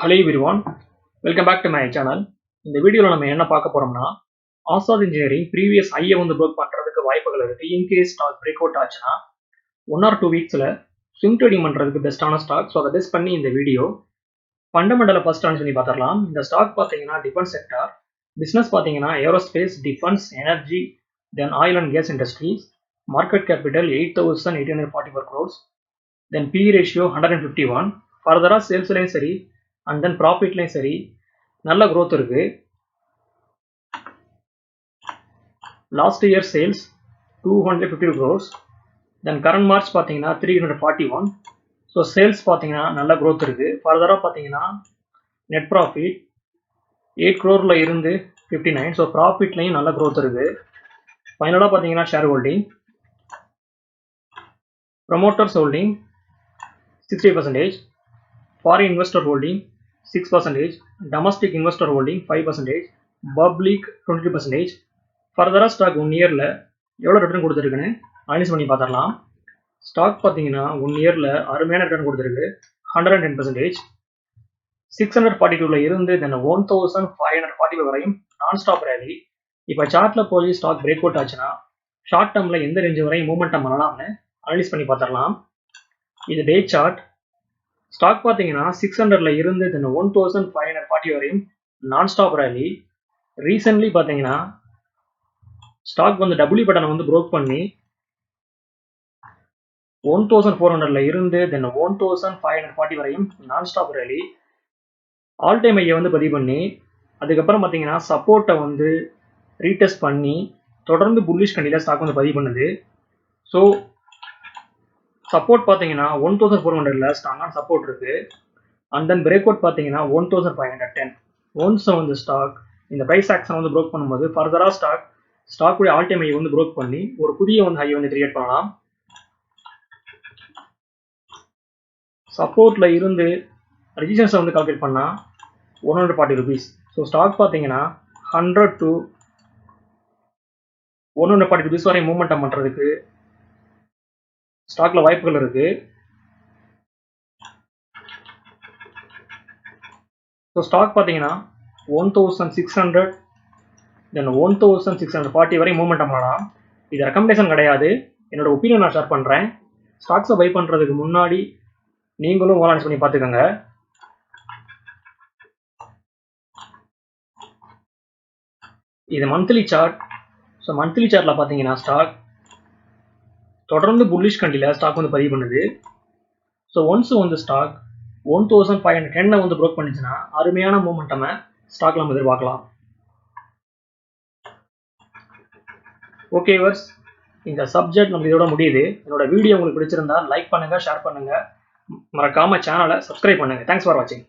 Hello everyone, welcome back to my channel. இந்த வீடியோல நம்ம என்ன பார்க்க போறோம்னா ஆசாத் இன்ஜினியரிங் ப்ரீவியஸ் ஹையை வந்து பிரேக் பண்றதுக்கு வாய்ப்புகள் இருக்கு. இன்கேஸ் ஸ்டாக் பிரேக் அவுட் ஆச்சுன்னா 1 or 2 வீக்ஸ்ல ஸ்விங் ட்ரேடிங் பண்றதுக்கு பெஸ்டான ஸ்டாக். ஸோ அதை பெஸ்ட் பண்ணி இந்த வீடியோ ஃபண்டமெண்டலை ஃபர்ஸ்ட் ஆன் பண்ணி பார்த்துடலாம். இந்த ஸ்டாக் பார்த்தீங்கன்னா டிஃபென்ஸ் செக்டார், பிஸ்னஸ் பார்த்தீங்கன்னா aerospace, defence, energy, then oil and gas industries. Market capital 8,844 crores, then P ratio 151. ஃபர்தராக சேல்ஸ்லையும் சரி அண்ட் தென் ப்ராஃபிட்லையும் சரி நல்ல க்ரோத் இருக்கு. லாஸ்ட் இயர் சேல்ஸ் 252 crores, தென் கரண்ட் மார்ச் பார்த்தீங்கன்னா 341. ஸோ சேல்ஸ் பார்த்தீங்கன்னா நல்ல க்ரோத் இருக்கு. ஃபர்தராக பார்த்தீங்கன்னா நெட் ப்ராஃபிட் 8 crore இருந்து 59. ஸோ ப்ராஃபிட்லையும் நல்ல க்ரோத் இருக்கு. ஃபைனலாக பார்த்தீங்கன்னா share holding, promoters holding 60%, foreign investor holding 6%, domestic investor holding 5%, public 22%. ஃபர்தராக ஸ்டாக் 1 இயரில் எவ்வளோ ரிட்டர்ன் கொடுத்துருக்குன்னு அனலைஸ் பண்ணி பார்த்துடலாம். ஸ்டாக் பார்த்தீங்கன்னா 1 இயரில் அருமையான ரிட்டர்ன் கொடுத்துருக்கு, 110%. 642 இருந்து தென் 1545 வரையும் நான் ஸ்டாப் ரேலி. இப்போ சார்ட்டில் போய் ஸ்டாக் பிரேக் அவுட் ஆச்சுன்னா ஷார்ட் டேர்மில் எந்த ரேஞ்சு வரையும் மூவ்மெண்டம் பண்ணலாம்னு அனலைஸ் பண்ணி பார்த்துடலாம். இது டே சார்ட். ஸ்டாக் பார்த்தீங்கன்னா 600 இருந்து தென் 1540 வரையும் நான் ஸ்டாப் ரேலி. ரீசென்ட்லி பார்த்தீங்கன்னா ஸ்டாக் வந்து டபிள்யூ பட்டனை வந்து ப்ரோக் பண்ணி 1400 இருந்து தென் 1540 வரையும் நான் ஸ்டாப் ரேலி. ஆல் டைம் ஐயை வந்து பதிவு பண்ணி அதுக்கப்புறம் பார்த்தீங்கன்னா சப்போர்ட்டை வந்து ரீடெஸ்ட் பண்ணி தொடர்ந்து புல்லிஷ் கண்டியில் ஸ்டாக் வந்து பதிவு பண்ணுது. ஸோ சப்போர்ட் பார்த்தீங்கன்னா 1400 ஸ்ட்ராங்கான சப்போர்ட் இருக்கு. அண்ட் தென் பிரேக் அவுட் பார்த்தீங்கன்னா 1510. ஒன்ஸ் வந்து ஸ்டாக் இந்த ப்ரைஸ் ஆக்ஷன் வந்து ப்ரோக் பண்ணும்போது ஃபர்தராக ஸ்டாக்குடைய ஆல் டைம் ஹை வந்து ப்ரோக் பண்ணி ஒரு புதிய வந்து ஹை வந்து கிரியேட் பண்ணலாம். சப்போர்ட்ல இருந்து ரெசிஸ்டன்ஸை வந்து கால்குலேட் பண்ணால் 140 rupees. ஸோ ஸ்டாக் பார்த்தீங்கன்னா 100 to 140 rupees வரை மூவ்மெண்டம் பண்ணுறதுக்கு ஸ்டாக்ல வாய்ப்புகள் இருக்கு. ஸோ ஸ்டாக் பார்த்தீங்கன்னா 1600 தென் 1640 வரை மூவ்மெண்டம் பண்ணலாம். இது ரெக்கமெண்டேஷன் கிடையாது, என்னோட ஒப்பீனியன் நான் ஷேர் பண்ணுறேன். ஸ்டாக்ஸை பை பண்ணுறதுக்கு முன்னாடி நீங்களும் அனலைஸ் பண்ணி பார்த்துக்கோங்க. இது மந்த்லி சார்ட். ஸோ மந்த்லி சார்ட்டில் பார்த்தீங்கன்னா ஸ்டாக் தொடர்ந்து புல்லிஷ் கண்டியில் ஸ்டாக் வந்து பதிவு பண்ணுது. ஸோ ஒன்ஸ் வந்து ஸ்டாக் 1510 வந்து ப்ரோக் பண்ணிச்சுன்னா அருமையான மூமெண்ட்டமை ஸ்டாக்ல நம்ம எதிர்பார்க்கலாம். ஓகே வர்ஸ், இந்த சப்ஜெக்ட் நம்ம இதோட முடியுது. என்னோட வீடியோ உங்களுக்கு பிடிச்சிருந்தா லைக் பண்ணுங்க, ஷேர் பண்ணுங்க, மறக்காம சேனலை சப்ஸ்கிரைப் பண்ணுங்க. தேங்க்ஸ் ஃபார் வாட்சிங்.